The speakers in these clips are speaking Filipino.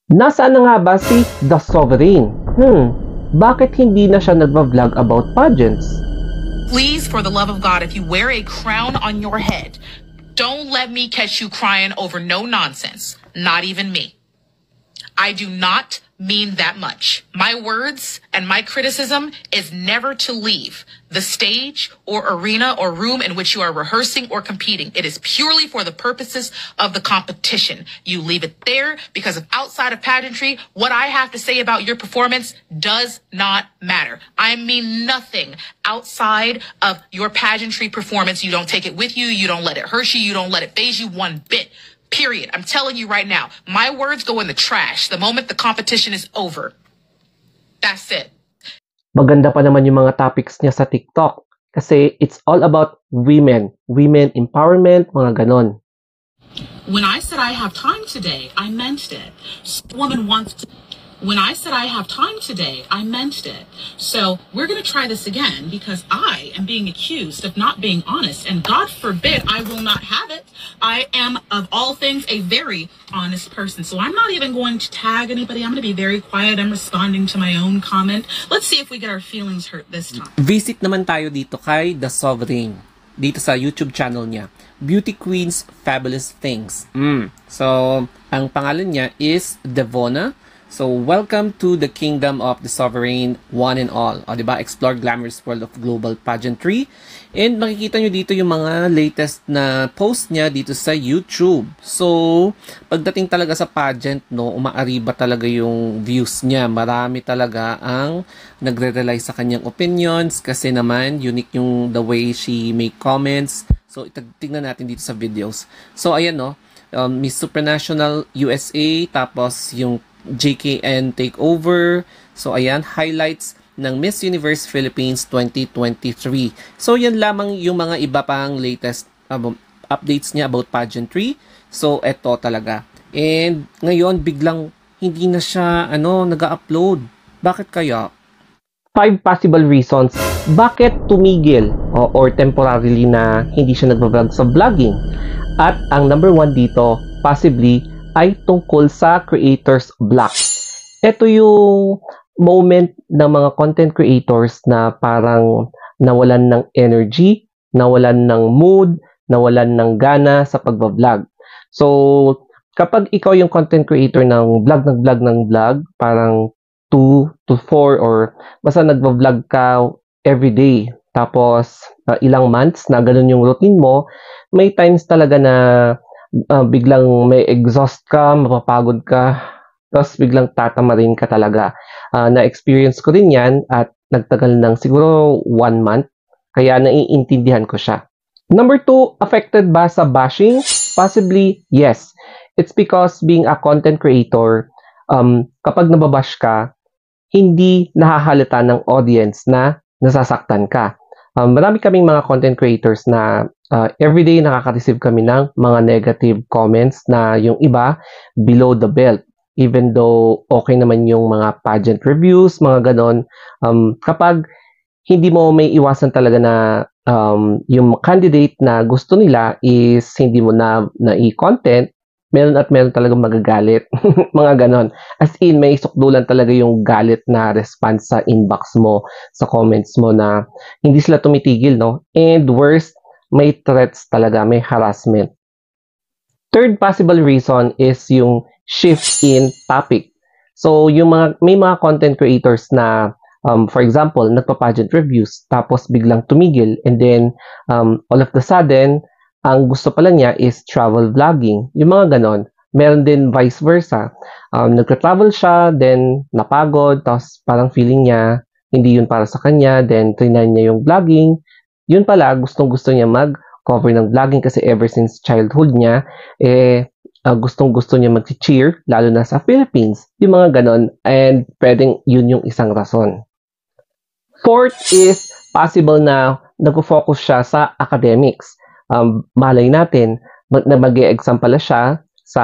Nasaan na nga ba si The Sovereign? Bakit hindi na siya nagva-vlog about pageants? Please, for the love of God, if you wear a crown on your head, don't let me catch you crying over no nonsense. Not even me. I do not mean that much. My words and my criticism is never to leave the stage or arena or room in which you are rehearsing or competing. It is purely for the purposes of the competition. You leave it there because of outside of pageantry, what I have to say about your performance does not matter. I mean nothing outside of your pageantry performance. You don't take it with you. You don't let it hurt you. You don't let it faze you one bit. Period. I'm telling you right now, my words go in the trash the moment the competition is over. That's it. Maganda pa naman yung mga topics niya sa TikTok kasi it's all about women empowerment, mga ganon. When I said I have time today, I meant it. Woman wants to. When I said I have time today, I meant it. So we're going to try this again because I am being accused of not being honest, and God forbid I will not have it. I am, of all things, a very honest person. So I'm not even going to tag anybody. I'm going to be very quiet. I'm responding to my own comment. Let's see if we get our feelings hurt this time. Visit naman tayo dito kay The Sovereign, dito sa YouTube channel niya, Beauty Queen's Fabulous Things. So, ang pangalan niya is Devona. So, welcome to the kingdom of the sovereign, one and all. O, diba? Explore glamorous world of global pageantry. And makikita nyo dito yung mga latest na post niya dito sa YouTube. So, pagdating talaga sa pageant, no, umaariba talaga yung views niya. Marami talaga ang nagre-rely sa kanyang opinions kasi naman unique yung the way she make comments. So, tingnan natin dito sa videos. So, ayan, no. Miss Supranational USA, tapos yung JKN Takeover. So, ayan, highlights ng Miss Universe Philippines 2023. So, yan lamang yung mga iba pang latest updates niya about pageantry. So, eto talaga. And, ngayon, biglang hindi na siya, nag-upload. Bakit kaya? 5 possible reasons bakit tumigil or temporarily na hindi siya nagva-vlog sa vlogging. At ang number 1 dito, possibly, ay tungkol sa creators block. Ito yung moment ng mga content creators na parang nawalan ng energy, nawalan ng mood, nawalan ng gana sa pagbablog. So, kapag ikaw yung content creator ng vlog, parang 2 to 4 or basta nagbablog ka everyday, tapos ilang months na ganun yung routine mo, may times talaga na biglang may exhaust ka, mapapagod ka, tapos biglang tatamarin ka talaga. Na-experience ko rin yan at nagtagal ng siguro 1 month, kaya naiintindihan ko siya. Number 2, affected ba sa bashing? Possibly, yes. It's because being a content creator, kapag nababash ka, hindi nahahalata ng audience na nasasaktan ka. Marami kaming mga content creators na everyday nakaka-receive kami ng mga negative comments na yung iba below the belt. Even though okay naman yung mga pageant reviews, mga ganon, kapag hindi mo may iwasan talaga na yung candidate na gusto nila is hindi mo na i-content, meron at meron talagang magagalit. Mga ganon. As in, may sukdulan talaga yung galit na response sa inbox mo, sa comments mo na hindi sila tumitigil, no? And worst, may threats talaga, may harassment. Third possible reason is yung shift in topic. So, may mga content creators na, for example, nagpa-pageant reviews, tapos biglang tumigil, and then, all of the sudden, ang gusto pala niya is travel vlogging. Yung mga ganon. Meron din vice versa. Nagka-travel siya, then napagod, tapos parang feeling niya, hindi yun para sa kanya, then trinay niya yung vlogging. Yun pala, gustong-gusto niya mag-cover ng vlogging kasi ever since childhood niya, gustong-gusto niya mag-cheer, lalo na sa Philippines. Yung mga ganon, and pwedeng yun yung isang rason. Fourth is possible na nag-focus siya sa academics. Malay natin na mag-e-exam pala siya sa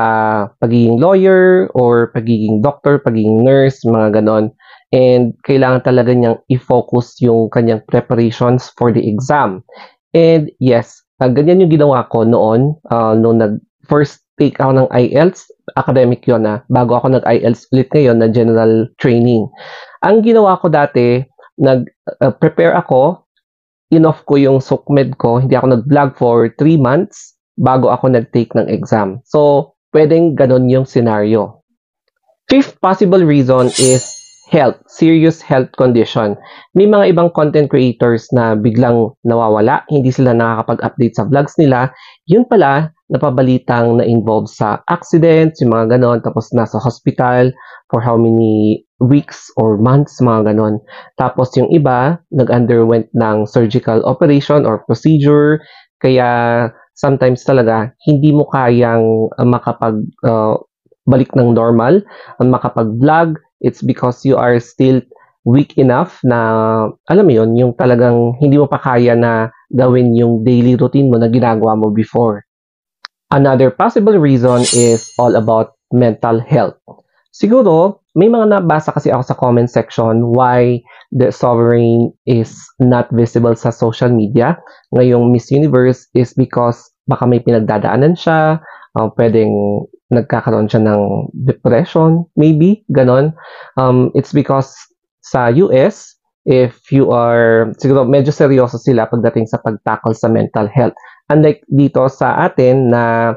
pagiging lawyer or pagiging doctor, pagiging nurse, mga ganon. And kailangan talaga niyang i-focus yung kanyang preparations for the exam. And yes, ganyan yung ginawa ko noon, nung first nag-take ako ng IELTS, academic yon na, bago ako nag-IELTS ulit ngayon na general training. Ang ginawa ko dati, nag-prepare ako, in-off ko yung SOCMED ko, hindi ako nag-vlog for 3 months bago ako nag-take ng exam. So, pwedeng ganun yung scenario. Fifth possible reason is health, serious health condition. May mga ibang content creators na biglang nawawala, hindi sila nakakapag-update sa vlogs nila. Yun pala, napabalitang na-involve sa accidents, yung mga ganon, tapos nasa hospital for how many weeks or months, mga ganon. Tapos yung iba, nag-underwent ng surgical operation or procedure, kaya sometimes talaga, hindi mo kayang balik ng normal, makapag-vlog. It's because you are still weak enough na, alam mo yun, yung talagang hindi mo pa kaya na gawin yung daily routine mo na ginagawa mo before. Another possible reason is all about mental health. Siguro, may mga nabasa kasi ako sa comment section why the sovereign is not visible sa social media. Ngayong Miss Universe is because baka may pinagdadaanan siya, pwedeng nagkakaroon siya ng depression, maybe, ganon. It's because sa US, if you are, siguro medyo seryoso sila pagdating sa pagtackle sa mental health. Unlike dito sa atin na,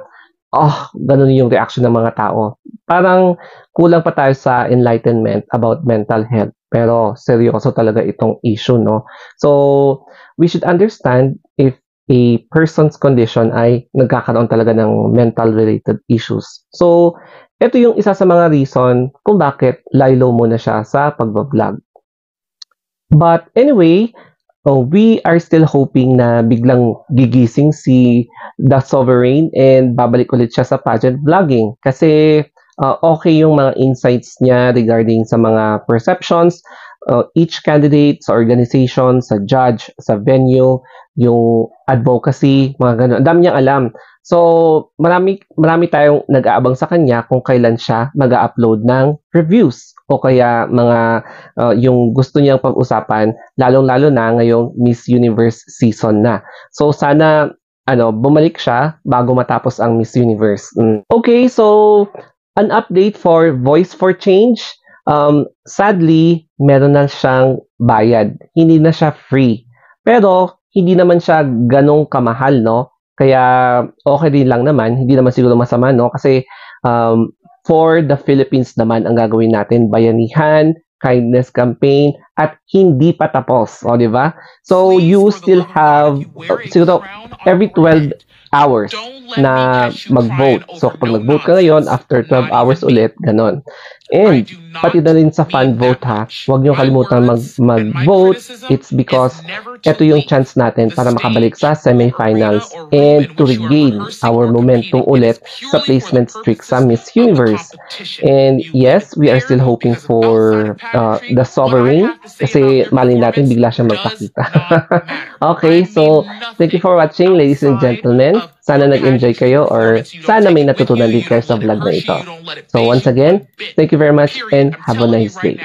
ganun yung reaction ng mga tao. Parang kulang pa tayo sa enlightenment about mental health. Pero seryoso talaga itong issue, no? So, we should understand if a person's condition ay nagkakaroon talaga ng mental-related issues. So, ito yung isa sa mga reason kung bakit lie-low muna siya sa pagbablog. But anyway, we are still hoping na biglang gigising si The Sovereign and babalik ulit siya sa pageant vlogging. Kasi okay yung mga insights niya regarding sa mga perceptions, each candidate, sa organization, sa judge, sa venue, yung advocacy, mga ganun. Ang dami niyang alam. So, marami tayong nag-aabang sa kanya kung kailan siya mag-upload ng reviews o kaya mga yung gusto niyang pag-usapan, lalong-lalo na ngayong Miss Universe season na. So, sana bumalik siya bago matapos ang Miss Universe. Okay, so an update for Voice for Change. Sadly, meron na siyang bayad. Hindi na siya free. Pero, hindi naman siya ganong kamahal, no? Kaya, okay din lang naman. Hindi naman siguro masama, no? Kasi, for the Philippines naman ang gagawin natin. Bayanihan, kindness campaign, at hindi pa tapos. O, di ba? So, you still have, siguro, every 12 hours na mag-vote. So, kapag nag-vote ka ngayon, after 12 hours ulit, ganon. And, pati na rin sa fan vote ha, huwag niyo kalimutan mag-vote. It's because ito yung chance natin para makabalik sa semifinals and to regain our momentum ulit sa placement streak sa Miss Universe. And yes, we are still hoping for the Sovereign kasi mali natin bigla siyang magpakita. Okay, so thank you for watching, ladies and gentlemen. Sana nag-enjoy kayo or sana may natutunan din kayo sa vlog na ito. So once again, thank you very much and have a nice day.